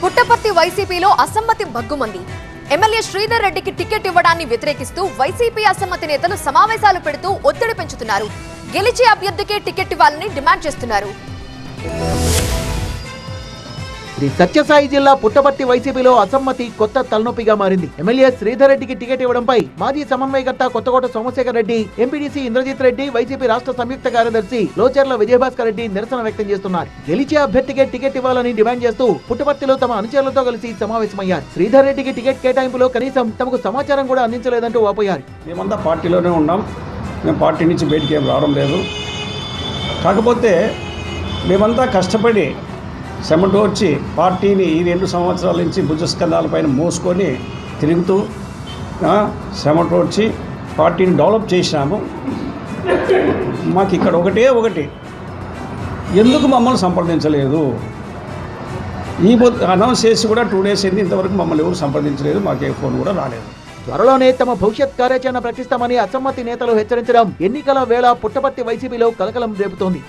పుట్టపర్తి వైసీపీలో అసమ్మతి భగ్గుమంది. ఎమ్మెల్యే శ్రీధర్ రెడ్డికి టికెట్ ఇవ్వడాన్ని వ్యతిరేకిస్తూ వైసీపీ అసమ్మతి నేతలు సమావేశాలు పెడుతూ ఒత్తిడి పెంచుతున్నారు. గెలిచే అభ్యర్థికే టికెట్ ఇవ్వాలని డిమాండ్ చేస్తున్నారు. శ్రీ సత్యసాయి జిల్లా పుట్టపర్తి వైసీపీలో అసమ్మతి కొత్త తలనొప్పిగా మారింది. ఎమ్మెల్యే శ్రీధర్ రెడ్డికి టికెట్ ఇవ్వడంపై మాజీ సమన్వయకర్త కొత్తకోట సోమశేఖర్ రెడ్డి, ఎంపీడీసీ ఇంద్రజిత్ రెడ్డి, వైసీపీ రాష్ట్ర సంయుక్త కార్యదర్శి లోచర్ల విజయభాస్కర్ రెడ్డి నిరసన వ్యక్తం చేస్తున్నారు. గెలిచే అభ్యర్థికే టికెట్ ఇవ్వాలని డిమాండ్ చేస్తూ పుట్టపర్తిలో తమ అనుచరులతో కలిసి సమావేశమయ్యారు. శ్రీధర్ రెడ్డికి టికెట్ కేటాయింపులో కనీసం తమకు సమాచారం కూడా అందించలేదంటూ వాపోయారు. మేమంతా పార్టీలోనే ఉన్నాం, మేము పార్టీ నుంచి బయటికి ఏం రావడం లేదు. కాకపోతే మేమంతా కష్టపడి వచ్చి పార్టీని ఈ 2 సంవత్సరాల నుంచి భుజస్కంధాలపైన మోసుకొని తిరుగుతూ వచ్చి పార్టీని డెవలప్ చేసినాము. మాకు ఇక్కడ ఒకటి ఎందుకు మమ్మల్ని సంప్రదించలేదు? ఈ అనౌన్స్ చేసి కూడా 2 డేస్ అయింది, ఇంతవరకు మమ్మల్ని ఎవరు సంప్రదించలేదు, మాకే ఫోన్ కూడా రాలేదు. త్వరలోనే తమ భవిష్యత్ కార్యాచరణ ప్రకటిస్తామని అసమ్మతి నేతలు హెచ్చరించడం ఎన్నికల వేళ పుట్టపర్తి వైసీపీలో కలకలం రేపుతోంది.